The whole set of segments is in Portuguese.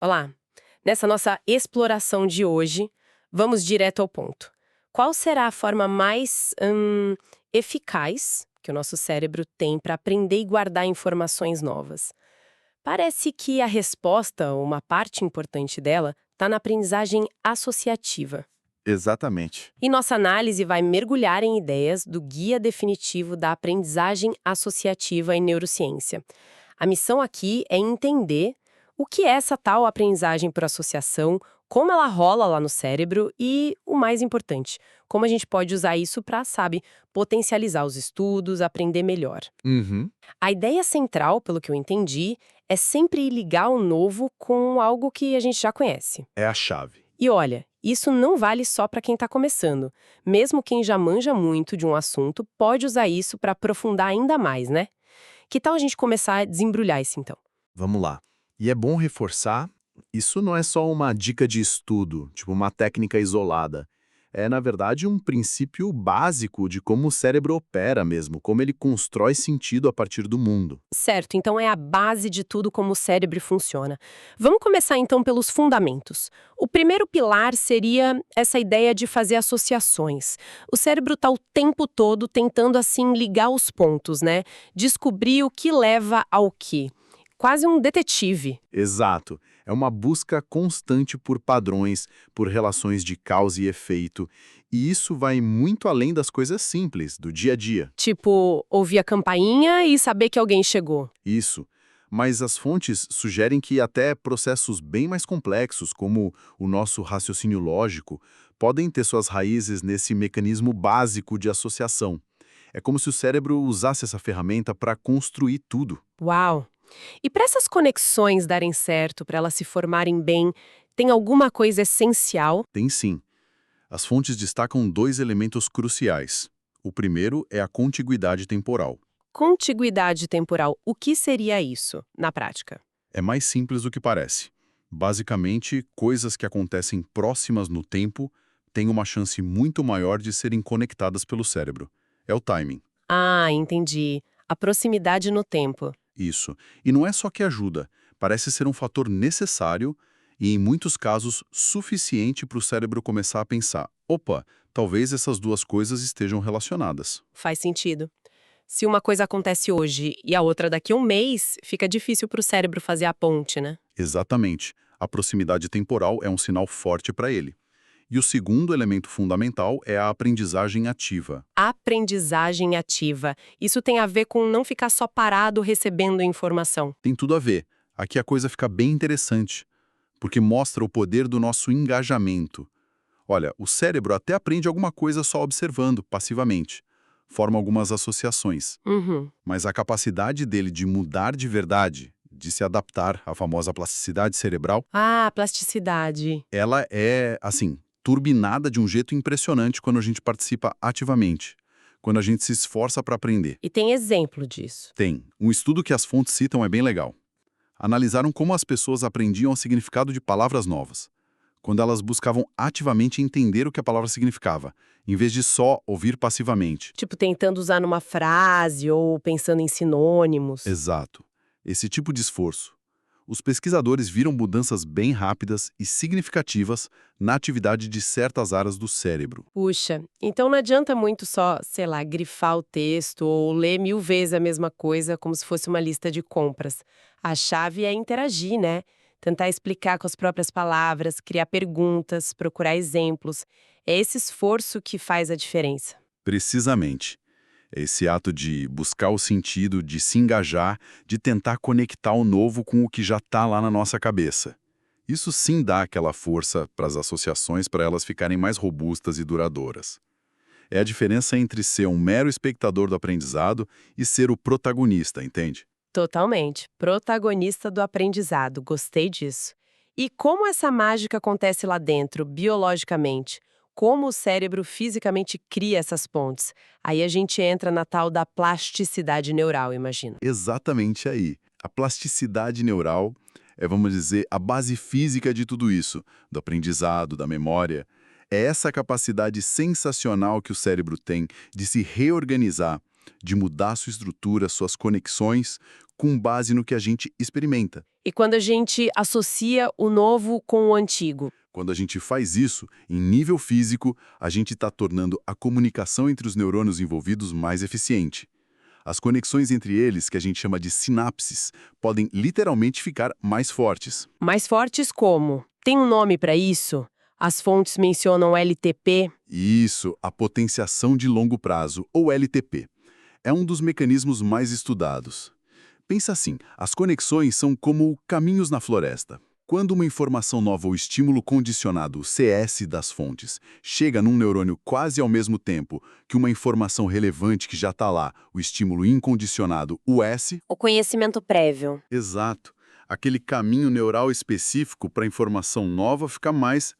Olá! Nessa nossa exploração de hoje, vamos direto ao ponto. Qual será a forma mais eficaz que o nosso cérebro tem para aprender e guardar informações novas? Parece que a resposta, ou uma parte importante dela, está na aprendizagem associativa. Exatamente. E nossa análise vai mergulhar em ideias do Guia Definitivo da Aprendizagem Associativa em Neurociência. A missão aqui é entender o que é essa tal aprendizagem por associação, como ela rola lá no cérebro e, o mais importante, como a gente pode usar isso para, sabe, potencializar os estudos, aprender melhor. Uhum. A ideia central, pelo que eu entendi, é sempre ligar o novo com algo que a gente já conhece. É a chave. E olha, isso não vale só para quem está começando. Mesmo quem já manja muito de um assunto pode usar isso para aprofundar ainda mais, né? Que tal a gente começar a desembrulhar isso então? Vamos lá. E é bom reforçar, isso não é só uma dica de estudo, tipo uma técnica isolada. É, na verdade, um princípio básico de como o cérebro opera mesmo, como ele constrói sentido a partir do mundo. Certo, então é a base de tudo como o cérebro funciona. Vamos começar então pelos fundamentos. O primeiro pilar seria essa ideia de fazer associações. O cérebro está o tempo todo tentando assim ligar os pontos, né? Descobrir o que leva ao que. Quase um detetive. Exato. É uma busca constante por padrões, por relações de causa e efeito. E isso vai muito além das coisas simples, do dia a dia. Tipo, ouvir a campainha e saber que alguém chegou. Isso. Mas as fontes sugerem que até processos bem mais complexos, como o nosso raciocínio lógico, podem ter suas raízes nesse mecanismo básico de associação. É como se o cérebro usasse essa ferramenta para construir tudo. Uau! E para essas conexões darem certo, para elas se formarem bem, tem alguma coisa essencial? Tem sim. As fontes destacam dois elementos cruciais. O primeiro é a contiguidade temporal. Contiguidade temporal, o que seria isso, na prática? É mais simples do que parece. Basicamente, coisas que acontecem próximas no tempo têm uma chance muito maior de serem conectadas pelo cérebro. É o timing. Ah, entendi. A proximidade no tempo. Isso. E não é só que ajuda, parece ser um fator necessário e, em muitos casos, suficiente para o cérebro começar a pensar: opa, talvez essas duas coisas estejam relacionadas. Faz sentido. Se uma coisa acontece hoje e a outra daqui a um mês, fica difícil para o cérebro fazer a ponte, né? Exatamente. A proximidade temporal é um sinal forte para ele. E o segundo elemento fundamental é a aprendizagem ativa. Aprendizagem ativa. Isso tem a ver com não ficar só parado recebendo informação. Tem tudo a ver. Aqui a coisa fica bem interessante, porque mostra o poder do nosso engajamento. Olha, o cérebro até aprende alguma coisa só observando, passivamente. Forma algumas associações. Uhum. Mas a capacidade dele de mudar de verdade, de se adaptar à famosa plasticidade cerebral, Ah, plasticidade. ela é, assim, turbinada de um jeito impressionante quando a gente participa ativamente, quando a gente se esforça para aprender. E tem exemplo disso. Tem. Um estudo que as fontes citam é bem legal. Analisaram como as pessoas aprendiam o significado de palavras novas, quando elas buscavam ativamente entender o que a palavra significava, em vez de só ouvir passivamente. Tipo, tentando usar numa frase ou pensando em sinônimos. Exato. Esse tipo de esforço. Os pesquisadores viram mudanças bem rápidas e significativas na atividade de certas áreas do cérebro. Puxa, então não adianta muito só, sei lá, grifar o texto ou ler 1000 vezes a mesma coisa como se fosse uma lista de compras. A chave é interagir, né? Tentar explicar com as próprias palavras, criar perguntas, procurar exemplos. É esse esforço que faz a diferença. Precisamente. É esse ato de buscar o sentido, de se engajar, de tentar conectar o novo com o que já está lá na nossa cabeça. Isso sim dá aquela força para as associações para elas ficarem mais robustas e duradouras. É a diferença entre ser um mero espectador do aprendizado e ser o protagonista, entende? Totalmente. Protagonista do aprendizado. Gostei disso. E como essa mágica acontece lá dentro, biologicamente? Como o cérebro fisicamente cria essas pontes? Aí a gente entra na tal da plasticidade neural, imagino. Exatamente aí. A plasticidade neural é, vamos dizer, a base física de tudo isso, do aprendizado, da memória. É essa capacidade sensacional que o cérebro tem de se reorganizar, de mudar sua estrutura, suas conexões, com base no que a gente experimenta. E quando a gente associa o novo com o antigo? Quando a gente faz isso, em nível físico, a gente está tornando a comunicação entre os neurônios envolvidos mais eficiente. As conexões entre eles, que a gente chama de sinapses, podem literalmente ficar mais fortes. Mais fortes como? Tem um nome para isso? As fontes mencionam LTP. Isso, a potenciação de longo prazo, ou LTP, é um dos mecanismos mais estudados. Pensa assim, as conexões são como caminhos na floresta. Quando uma informação nova ou estímulo condicionado, o CS das fontes, chega num neurônio quase ao mesmo tempo que uma informação relevante que já está lá, o estímulo incondicionado, o S. O conhecimento prévio. Exato. Aquele caminho neural específico para a informação nova fica mais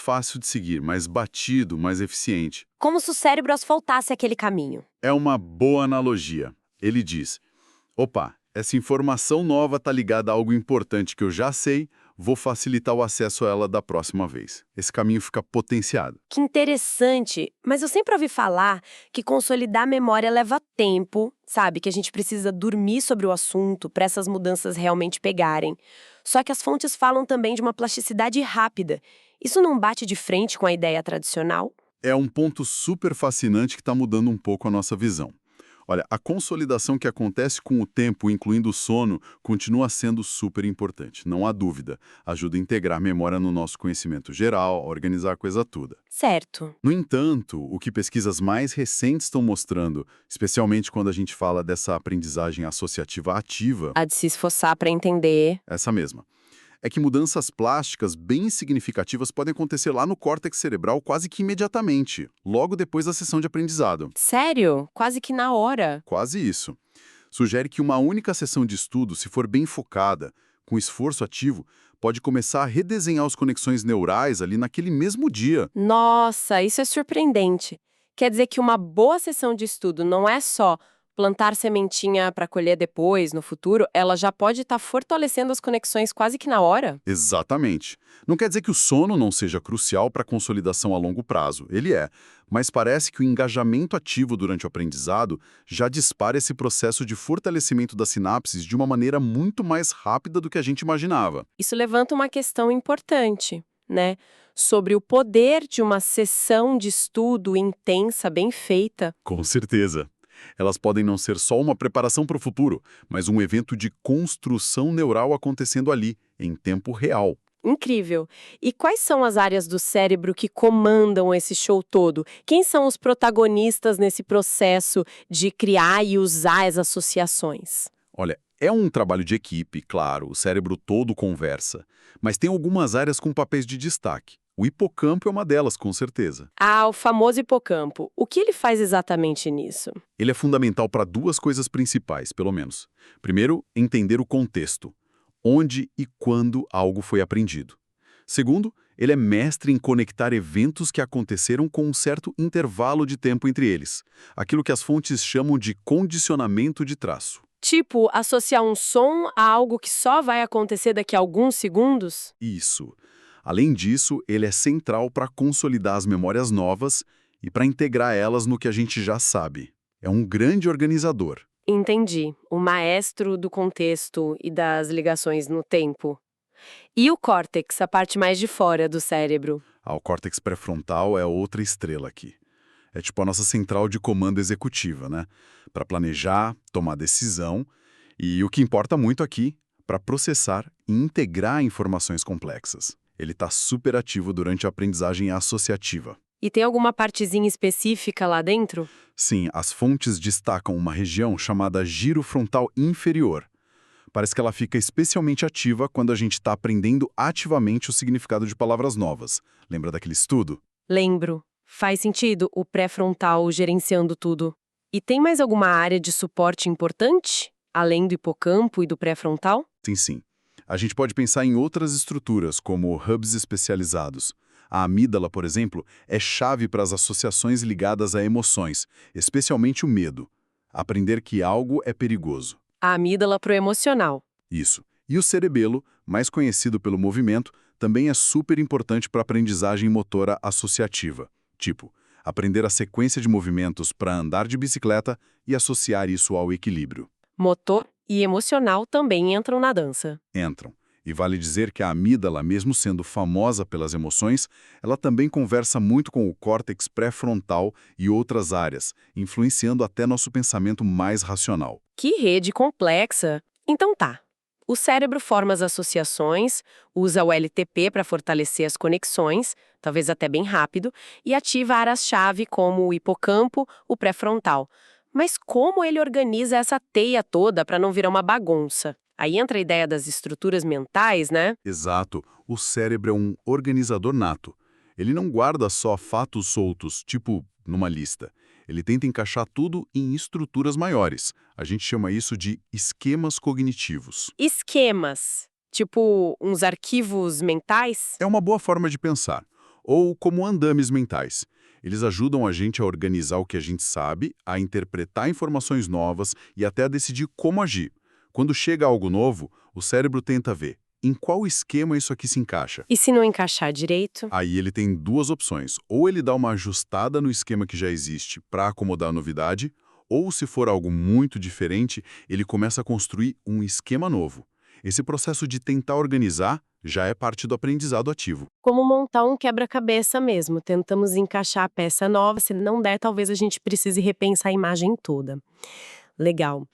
fácil de seguir, mais batido, mais eficiente. Como se o cérebro asfaltasse aquele caminho. É uma boa analogia. Ele diz: opa, essa informação nova está ligada a algo importante que eu já sei, vou facilitar o acesso a ela da próxima vez. Esse caminho fica potenciado. Que interessante, mas eu sempre ouvi falar que consolidar a memória leva tempo, sabe? Que a gente precisa dormir sobre o assunto para essas mudanças realmente pegarem. Só que as fontes falam também de uma plasticidade rápida. Isso não bate de frente com a ideia tradicional? É um ponto super fascinante que está mudando um pouco a nossa visão. Olha, a consolidação que acontece com o tempo, incluindo o sono, continua sendo super importante, não há dúvida. Ajuda a integrar a memória no nosso conhecimento geral, a organizar a coisa toda. Certo. No entanto, o que pesquisas mais recentes estão mostrando, especialmente quando a gente fala dessa aprendizagem associativa ativa, A de se esforçar para entender. essa mesma, é que mudanças plásticas bem significativas podem acontecer lá no córtex cerebral quase que imediatamente, logo depois da sessão de aprendizado. Sério? Quase que na hora. Quase isso. Sugere que uma única sessão de estudo, se for bem focada, com esforço ativo, pode começar a redesenhar as conexões neurais ali naquele mesmo dia. Nossa, isso é surpreendente. Quer dizer que uma boa sessão de estudo não é só plantar sementinha para colher depois, no futuro, ela já pode estar fortalecendo as conexões quase que na hora? Exatamente. Não quer dizer que o sono não seja crucial para a consolidação a longo prazo. Ele é. Mas parece que o engajamento ativo durante o aprendizado já dispara esse processo de fortalecimento das sinapses de uma maneira muito mais rápida do que a gente imaginava. Isso levanta uma questão importante, né? Sobre o poder de uma sessão de estudo intensa, bem feita. Com certeza. Elas podem não ser só uma preparação para o futuro, mas um evento de construção neural acontecendo ali, em tempo real. Incrível. E quais são as áreas do cérebro que comandam esse show todo? Quem são os protagonistas nesse processo de criar e usar as associações? Olha, é um trabalho de equipe, claro, o cérebro todo conversa, mas tem algumas áreas com papéis de destaque. O hipocampo é uma delas, com certeza. Ah, o famoso hipocampo. O que ele faz exatamente nisso? Ele é fundamental para duas coisas principais, pelo menos. Primeiro, entender o contexto. Onde e quando algo foi aprendido. Segundo, ele é mestre em conectar eventos que aconteceram com um certo intervalo de tempo entre eles. Aquilo que as fontes chamam de condicionamento de traço. Tipo, associar um som a algo que só vai acontecer daqui a alguns segundos? Isso. Além disso, ele é central para consolidar as memórias novas e para integrar elas no que a gente já sabe. É um grande organizador. Entendi. O maestro do contexto e das ligações no tempo. E o córtex, a parte mais de fora do cérebro? O córtex pré-frontal é outra estrela aqui. É tipo a nossa central de comando executiva, né? Para planejar, tomar decisão e, o que importa muito aqui, para processar e integrar informações complexas. Ele está super ativo durante a aprendizagem associativa. E tem alguma partezinha específica lá dentro? Sim, as fontes destacam uma região chamada giro frontal inferior. Parece que ela fica especialmente ativa quando a gente está aprendendo ativamente o significado de palavras novas. Lembra daquele estudo? Lembro. Faz sentido o pré-frontal gerenciando tudo. E tem mais alguma área de suporte importante, além do hipocampo e do pré-frontal? Sim, sim. A gente pode pensar em outras estruturas, como hubs especializados. A amígdala, por exemplo, é chave para as associações ligadas a emoções, especialmente o medo. Aprender que algo é perigoso. A amígdala pro emocional. Isso. E o cerebelo, mais conhecido pelo movimento, também é super importante para a aprendizagem motora associativa. Tipo, aprender a sequência de movimentos para andar de bicicleta e associar isso ao equilíbrio. Motor e emocional também entram na dança. Entram. E vale dizer que a amígdala, mesmo sendo famosa pelas emoções, ela também conversa muito com o córtex pré-frontal e outras áreas, influenciando até nosso pensamento mais racional. Que rede complexa! Então tá. O cérebro forma as associações, usa o LTP para fortalecer as conexões, talvez até bem rápido, e ativa áreas-chave como o hipocampo, o pré-frontal. Mas como ele organiza essa teia toda para não virar uma bagunça? Aí entra a ideia das estruturas mentais, né? Exato, o cérebro é um organizador nato. Ele não guarda só fatos soltos, tipo numa lista. Ele tenta encaixar tudo em estruturas maiores. A gente chama isso de esquemas cognitivos. Esquemas, tipo uns arquivos mentais? É uma boa forma de pensar, ou como andames mentais. Eles ajudam a gente a organizar o que a gente sabe, a interpretar informações novas e até a decidir como agir. Quando chega algo novo, o cérebro tenta ver em qual esquema isso aqui se encaixa. E se não encaixar direito? Aí ele tem duas opções. Ou ele dá uma ajustada no esquema que já existe para acomodar a novidade, ou se for algo muito diferente, ele começa a construir um esquema novo. Esse processo de tentar organizar já é parte do aprendizado ativo. Como montar um quebra-cabeça mesmo. Tentamos encaixar a peça nova, se não der, talvez a gente precise repensar a imagem toda. Legal.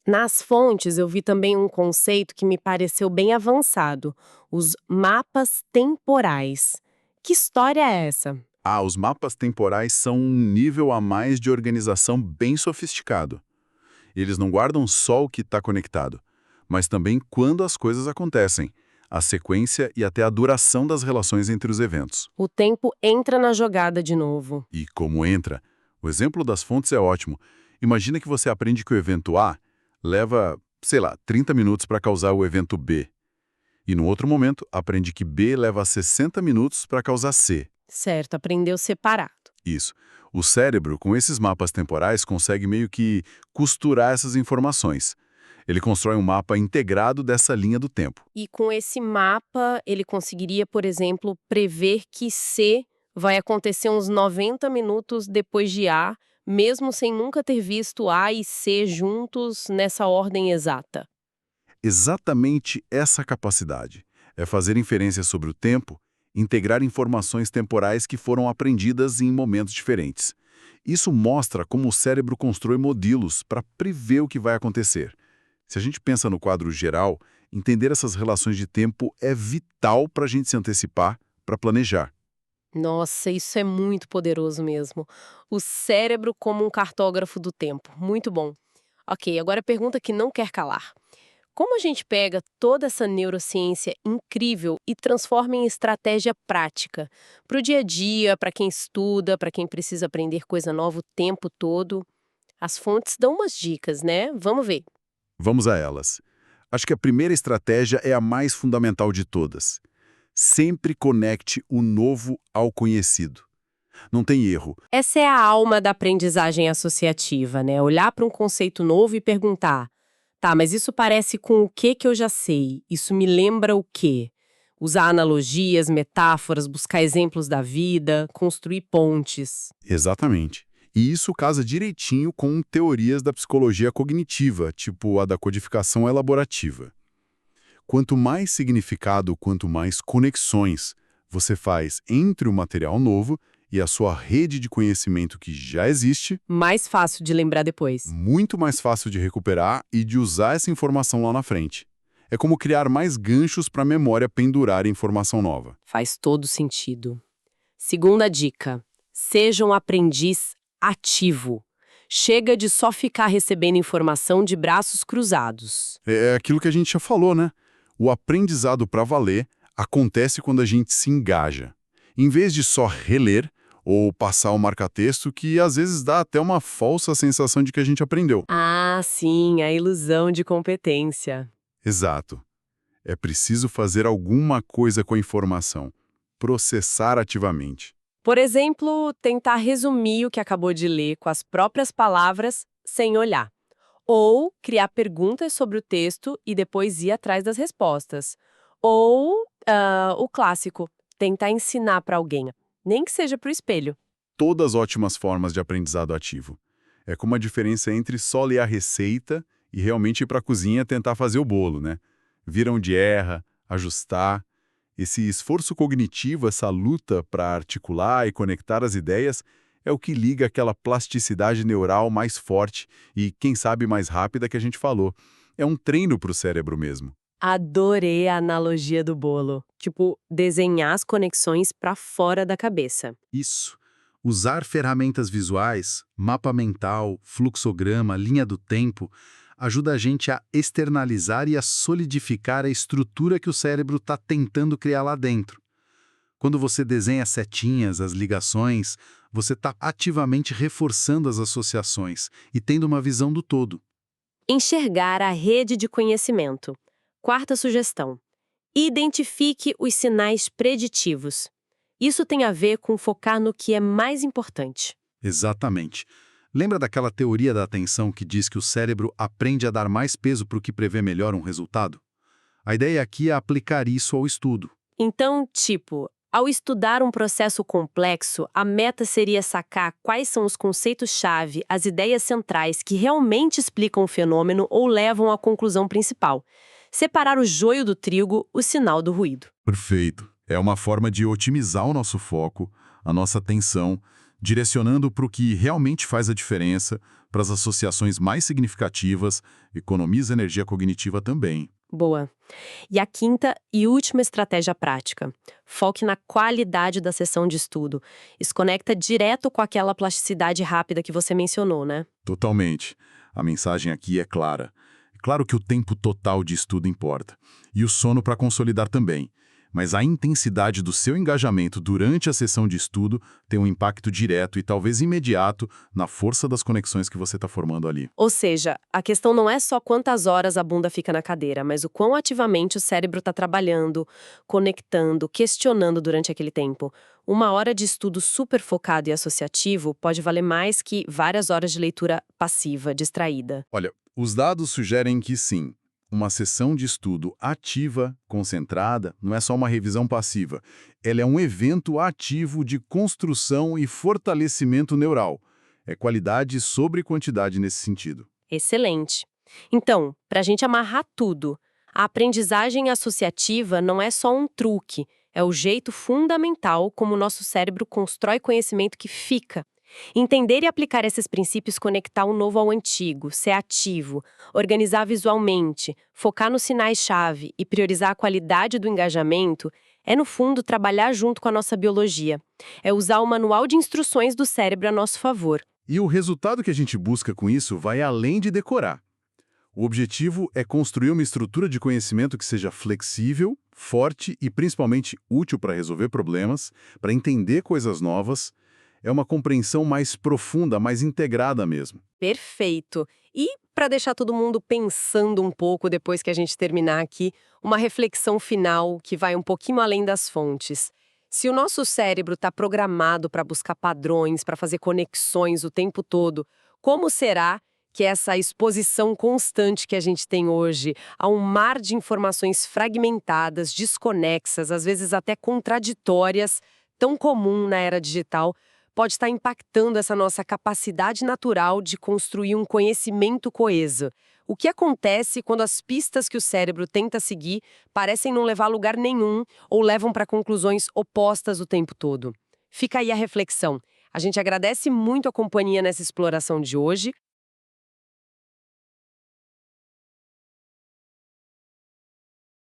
Nas fontes, eu vi também um conceito que me pareceu bem avançado: os mapas temporais. Que história é essa? Ah, os mapas temporais são um nível a mais de organização bem sofisticado. Eles não guardam só o que está conectado, mas também quando as coisas acontecem, a sequência e até a duração das relações entre os eventos. O tempo entra na jogada de novo. E como entra? O exemplo das fontes é ótimo. Imagina que você aprende que o evento A leva, sei lá, 30 minutos para causar o evento B. E no outro momento, aprende que B leva 60 minutos para causar C. Certo, aprendeu separado. Isso. O cérebro, com esses mapas temporais, consegue meio que costurar essas informações. Ele constrói um mapa integrado dessa linha do tempo. E com esse mapa, ele conseguiria, por exemplo, prever que C vai acontecer uns 90 minutos depois de A, mesmo sem nunca ter visto A e C juntos nessa ordem exata. Exatamente essa capacidade é fazer inferências sobre o tempo, integrar informações temporais que foram aprendidas em momentos diferentes. Isso mostra como o cérebro constrói modelos para prever o que vai acontecer. Se a gente pensa no quadro geral, entender essas relações de tempo é vital para a gente se antecipar, para planejar. Nossa, isso é muito poderoso mesmo. O cérebro como um cartógrafo do tempo. Muito bom. Ok, agora a pergunta que não quer calar. Como a gente pega toda essa neurociência incrível e transforma em estratégia prática? Para o dia a dia, para quem estuda, para quem precisa aprender coisa nova o tempo todo. As fontes dão umas dicas, né? Vamos ver. Vamos a elas. Acho que a primeira estratégia é a mais fundamental de todas. Sempre conecte o novo ao conhecido. Não tem erro. Essa é a alma da aprendizagem associativa, né? Olhar para um conceito novo e perguntar: tá, mas isso parece com o que eu já sei? Isso me lembra o quê? Usar analogias, metáforas, buscar exemplos da vida, construir pontes. Exatamente. E isso casa direitinho com teorias da psicologia cognitiva, tipo a da codificação elaborativa. Quanto mais significado, quanto mais conexões você faz entre o material novo e a sua rede de conhecimento que já existe, Mais fácil de lembrar depois. muito mais fácil de recuperar e de usar essa informação lá na frente. É como criar mais ganchos para a memória pendurar em informação nova. Faz todo sentido. Segunda dica: seja um aprendiz ativo. Chega de só ficar recebendo informação de braços cruzados. É aquilo que a gente já falou, né? O aprendizado para valer acontece quando a gente se engaja. Em vez de só reler ou passar o marca-texto, que às vezes dá até uma falsa sensação de que a gente aprendeu. Ah, sim, a ilusão de competência. Exato. É preciso fazer alguma coisa com a informação. Processar ativamente. Por exemplo, tentar resumir o que acabou de ler com as próprias palavras sem olhar. Ou criar perguntas sobre o texto e depois ir atrás das respostas. Ou, o clássico, tentar ensinar para alguém, nem que seja para o espelho. Todas ótimas formas de aprendizado ativo. É como a diferença entre só ler a receita e realmente ir para a cozinha tentar fazer o bolo, né? Vira onde erra, ajustar. Esse esforço cognitivo, essa luta para articular e conectar as ideias, é o que liga aquela plasticidade neural mais forte e, quem sabe, mais rápida que a gente falou. É um treino para o cérebro mesmo. Adorei a analogia do bolo. Tipo, desenhar as conexões para fora da cabeça. Isso. Usar ferramentas visuais, mapa mental, fluxograma, linha do tempo, ajuda a gente a externalizar e a solidificar a estrutura que o cérebro está tentando criar lá dentro. Quando você desenha setinhas, as ligações, você está ativamente reforçando as associações e tendo uma visão do todo. Enxergar a rede de conhecimento. Quarta sugestão. Identifique os sinais preditivos. Isso tem a ver com focar no que é mais importante. Exatamente. Lembra daquela teoria da atenção que diz que o cérebro aprende a dar mais peso para o que prevê melhor um resultado? A ideia aqui é aplicar isso ao estudo. Então, tipo, ao estudar um processo complexo, a meta seria sacar quais são os conceitos-chave, as ideias centrais que realmente explicam o fenômeno ou levam à conclusão principal. Separar o joio do trigo, o sinal do ruído. Perfeito. É uma forma de otimizar o nosso foco, a nossa atenção, direcionando para o que realmente faz a diferença, para as associações mais significativas, economiza energia cognitiva também. Boa. E a quinta e última estratégia prática. Foque na qualidade da sessão de estudo. Isso conecta direto com aquela plasticidade rápida que você mencionou, né? Totalmente. A mensagem aqui é clara. Claro que o tempo total de estudo importa, e o sono para consolidar também. Mas a intensidade do seu engajamento durante a sessão de estudo tem um impacto direto e talvez imediato na força das conexões que você está formando ali. Ou seja, a questão não é só quantas horas a bunda fica na cadeira, mas o quão ativamente o cérebro está trabalhando, conectando, questionando durante aquele tempo. Uma hora de estudo super focado e associativo pode valer mais que várias horas de leitura passiva, distraída. Olha, os dados sugerem que sim. Uma sessão de estudo ativa, concentrada, não é só uma revisão passiva. Ela é um evento ativo de construção e fortalecimento neural. É qualidade sobre quantidade nesse sentido. Excelente. Então, para a gente amarrar tudo, a aprendizagem associativa não é só um truque, é o jeito fundamental como o nosso cérebro constrói conhecimento que fica. Entender e aplicar esses princípios conectar o novo ao antigo, ser ativo, organizar visualmente, focar nos sinais-chave e priorizar a qualidade do engajamento é, no fundo, trabalhar junto com a nossa biologia. É usar o manual de instruções do cérebro a nosso favor. E o resultado que a gente busca com isso vai além de decorar. O objetivo é construir uma estrutura de conhecimento que seja flexível, forte e principalmente útil para resolver problemas, para entender coisas novas. É uma compreensão mais profunda, mais integrada mesmo. Perfeito. E, para deixar todo mundo pensando um pouco depois que a gente terminar aqui, uma reflexão final que vai um pouquinho além das fontes. Se o nosso cérebro está programado para buscar padrões, para fazer conexões o tempo todo, como será que essa exposição constante que a gente tem hoje a um mar de informações fragmentadas, desconexas, às vezes até contraditórias, tão comum na era digital, pode estar impactando essa nossa capacidade natural de construir um conhecimento coeso? O que acontece quando as pistas que o cérebro tenta seguir parecem não levar a lugar nenhum ou levam para conclusões opostas o tempo todo? Fica aí a reflexão. A gente agradece muito a companhia nessa exploração de hoje.